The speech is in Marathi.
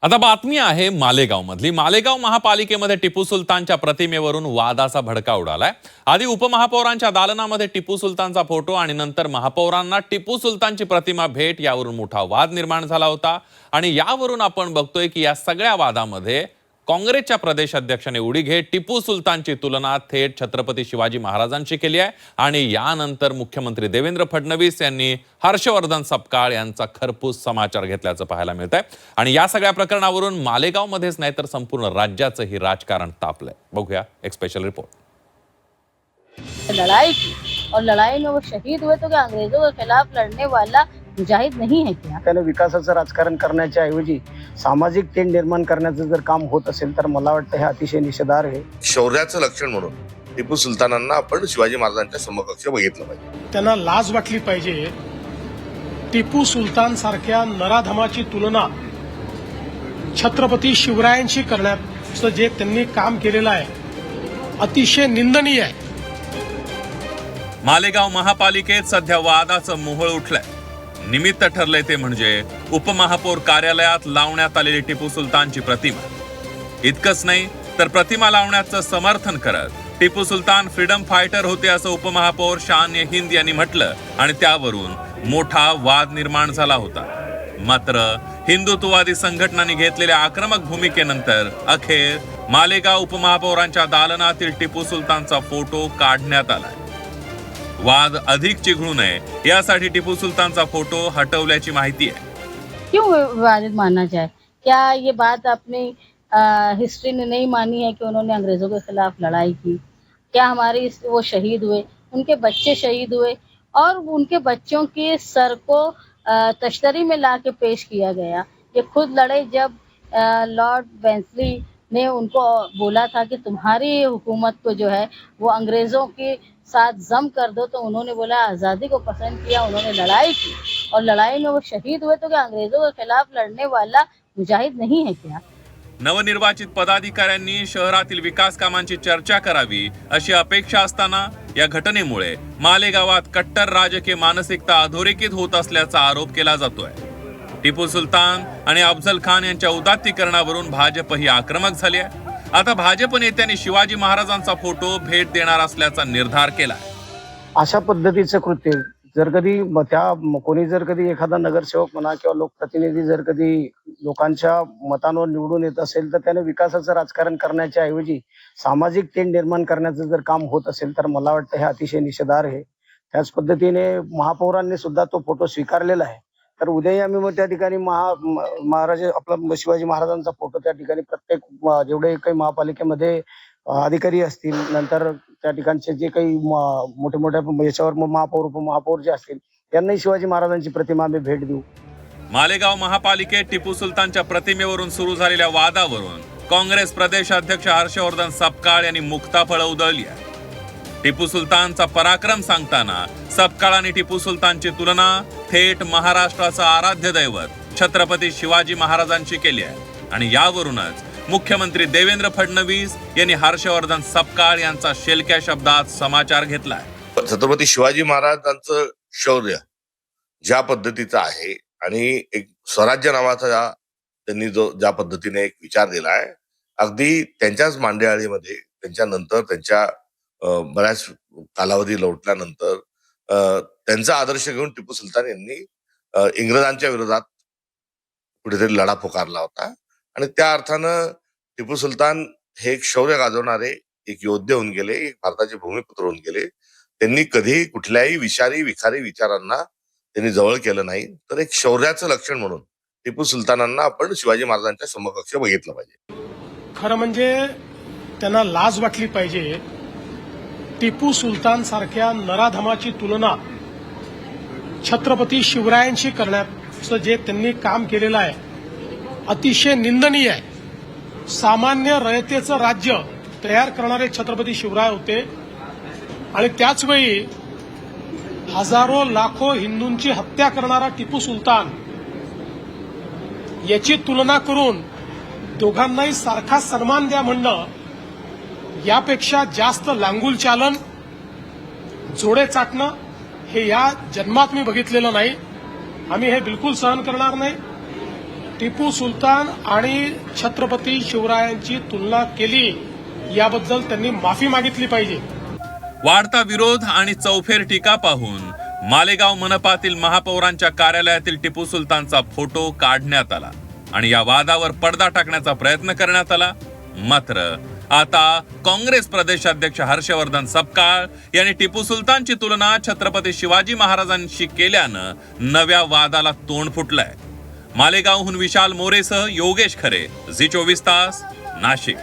आता बातमी आहे मालेगाव मधली। मालेगाव महापालिकेमध्ये टिपू सुलतानच्या प्रतिमेवरून वादाचा भडका उडालाय। आधी उपमहापौरांच्या दालनामध्ये टिपू सुलतानचा फोटो आणि नंतर महापौरांना टिपू सुलतानची प्रतिमा भेट यावरून मोठा वाद निर्माण झाला होता। आणि यावरून आपण बघतोय की या सगळ्या वादामध्ये काँग्रेसच्या प्रदेशाध्यक्षाने उडी घेत टिपू सुलतानची तुलना थेट छत्रपती शिवाजी महाराजांशी केली आहे। आणि यानंतर मुख्यमंत्री देवेंद्र फडणवीस यांनी हर्षवर्धन सपकाळ यांचा खरपूस समाचार घेतल्याचं पाहायला मिळतंय। आणि या सगळ्या प्रकरणावरून मालेगावमध्येच नाही तर संपूर्ण राज्याचंही राजकारण तापलंय। बघूया एक स्पेशल रिपोर्ट। लड़ाई की और लड़ाई में वो शहीद हुए तो क्या अंग्रेजों के खिलाफ लड़ने वाला मुजाहिद नहीं है क्या? त्याने विकासाचं राजकारण करण्याच्या ऐवजी सामाजिक तेढ निर्माण करण्याचं जर काम होत असेल तर मला वाटतं हे अतिशय निषेधार्ह आहे। शौर्याचं लक्षण म्हणून टिपू सुलतानांना आपण शिवाजी महाराजांच्या समकक्ष बघितलं पाहिजे। त्यांना लाज वाटली पाहिजे। टिपू सुलतान सारख्या नराधमाची तुलना छत्रपती शिवरायांशी करण्याचं जे त्यांनी काम केलेलं आहे अतिशय निंदनीय आहे। मालेगाव महापालिकेत सध्या वादाचं मोहोळ उठलंय। निमित्त ठरलंय ते म्हणजे उपमहापौर कार्यालयात लावण्यात आलेली टिपू सुलतानची प्रतिमा। इतकंच नाही तर प्रतिमा लावण्याचं समर्थन करत टिपू सुलतान फ्रीडम फायटर होते असं उपमहापौर शान-ए-हिंद यांनी म्हटलं आणि त्यावरून मोठा वाद निर्माण झाला होता। मात्र हिंदुत्ववादी संघटनांनी घेतलेल्या आक्रमक भूमिकेनंतर अखेर मालेगाव उपमहापौरांच्या दालनातील टिपू सुलतानचा फोटो काढण्यात आला। वाद अधिक चिघळू नये यासाठी टिपू सुलतानचा फोटो हटवल्याची माहिती आहे। क्यों विवादित मानना चाहे? क्या ये बात अपनी हिस्ट्री ने नहीं मानी है कि उन्होंने अंग्रेजों के खिलाफ लड़ाई की? क्या हमारे वो शहीद हुए, उनके बच्चे शहीद हुए और उनके बच्चों के सर को तश्तरी में ला के पेश किया गया। ये खुद लड़े जब लॉर्ड वेंसली ने उनको बोला था कि तुम्हारी हुकूमत को जो है वो अंग्रेज़ों के साथ जम कर दो, तो उन्होंने बोला आज़ादी को पसंद किया, उन्होंने लड़ाई की और लड़ाई में वो शहीद हुए तो क्या अंग्रेज़ों के खिलाफ लड़ने वाला मुजाहिद नहीं है क्या? नवनिर्वाचित पदाधिकाऱ्यांनी शहरातील विकास कामांची चर्चा करावी अशी अपेक्षा असताना या घटनेमुळे मालेगावात कट्टर राजकीय मानसिकता अधोरेखित होत असल्याचा आरोप केला जातोय। टिपू सुलतान आणि अफजल खान यांच्या उदात्तीकरणावरून भाजपही आक्रमक झाली आहे। आता भाजप नेत्यांनी शिवाजी महाराजांचा फोटो भेट देणार असल्याचा निर्धार केला। अशा पद्धतीचं कृत्य जर कधी कोणी जर कधी एखादा नगरसेवक म्हणा किंवा लोकप्रतिनिधी जर कधी लोकांच्या मतांवर निवडून येत असेल तर त्याने विकासाचं राजकारण करण्याच्या ऐवजी सामाजिक तेढ निर्माण करण्याचं जर काम होत असेल तर मला वाटतं हे अतिशय निषेधार्ह आहे। त्याच पद्धतीने महापौरांनी सुद्धा तो फोटो स्वीकारलेला आहे। तर उद्याही आम्ही मग त्या ठिकाणी महाराज आपला शिवाजी महाराजांचा फोटो त्या ठिकाणी प्रत्येक जेवढे काही महापालिकेमध्ये अधिकारी असतील नंतर त्या ठिकाणचे जे काही मोठे मोठ्या याच्यावर महापौर उपमहापौर जे असतील त्यांनाही शिवाजी महाराजांची प्रतिमा आम्ही भेट देऊ। मालेगाव महापालिकेत टिपू सुलतानच्या प्रतिमेवरून सुरू झालेल्या वादावरून काँग्रेस प्रदेशाध्यक्ष हर्षवर्धन सपकाळ यांनी मुक्ताफळं उधळली आहे। टिपू सुलतानचा पराक्रम सांगताना सपकाळांनी टिपू सुलतानची तुलना थेट महाराष्ट्राचं आराध्य दैवत छत्रपती शिवाजी महाराजांची केली आहे। आणि यावरूनच मुख्यमंत्री देवेंद्र फडणवीस यांनी हर्षवर्धन सपकाळ यांचा शेलक्या शब्दात समाचार घेतलाय। छत्रपती शिवाजी महाराजांचं शौर्य ज्या पद्धतीचं आहे आणि एक स्वराज्य नावाचा त्यांनी ज्या पद्धतीने एक विचार दिलाय अगदी त्यांच्याच मांडेआळीमध्ये त्यांच्यानंतर त्यांच्या बऱ्याच कालावधी लोटल्यानंतर त्यांचा आदर्श घेऊन टिपू सुलतान यांनी इंग्रजांच्या विरोधात कुठेतरी लढा पुकारला होता। आणि त्या अर्थानं टिपू सुलतान हे एक शौर्य गाजवणारे एक योद्धे होऊन गेले, एक भारताचे भूमिपुत्र होऊन गेले। त्यांनी कधी कुठल्याही विखारी विचारांना त्यांनी जवळ केलं नाही। तर एक शौर्याचं लक्षण म्हणून टिपू सुलतानांना आपण शिवाजी महाराजांच्या समकक्ष बघितलं पाहिजे। खरं म्हणजे त्यांना लाज वाटली पाहिजे। टिपू सुलतान सारख्या नराधमाची तुलना छत्रपती शिवरायांशी करण्याचं जे त्यांनी काम केलेलं आहे अतिशय निंदनीय आहे। सामान्य रयतेचं राज्य तयार करणारे छत्रपती शिवराय होते आणि त्याचवेळी हजारो लाखो हिंदूंची हत्या करणारा टिपू सुलतान याची तुलना करून दोघांनाही सारखा सन्मान द्या म्हणणं यापेक्षा जास्त लांगुल चालन जोडे चाटणं हे या जन्मात मी बघितलेलं नाही। आम्ही हे बिलकुल सहन करणार नाही। टिपू सुलतान आणि छत्रपती शिवरायांची तुलना केली याबद्दल त्यांनी माफी मागितली पाहिजे. वाढता विरोध आणि चौफेर टीका पाहून मालेगाव मनपातील महापौरांच्या कार्यालयातील टिपू सुलतानचा फोटो काढण्यात आला आणि या वादावर पडदा टाकण्याचा प्रयत्न करण्यात आला. मात्र आता काँग्रेस प्रदेशाध्यक्ष हर्षवर्धन सपकाळ यांनी टिपू सुलतानची तुलना छत्रपती शिवाजी महाराजांशी केल्यानं नव्या वादाला तोंड फुटलंय. मालेगावहून विशाल मोरेसह योगेश खरे, झी 24 तास, नाशिक.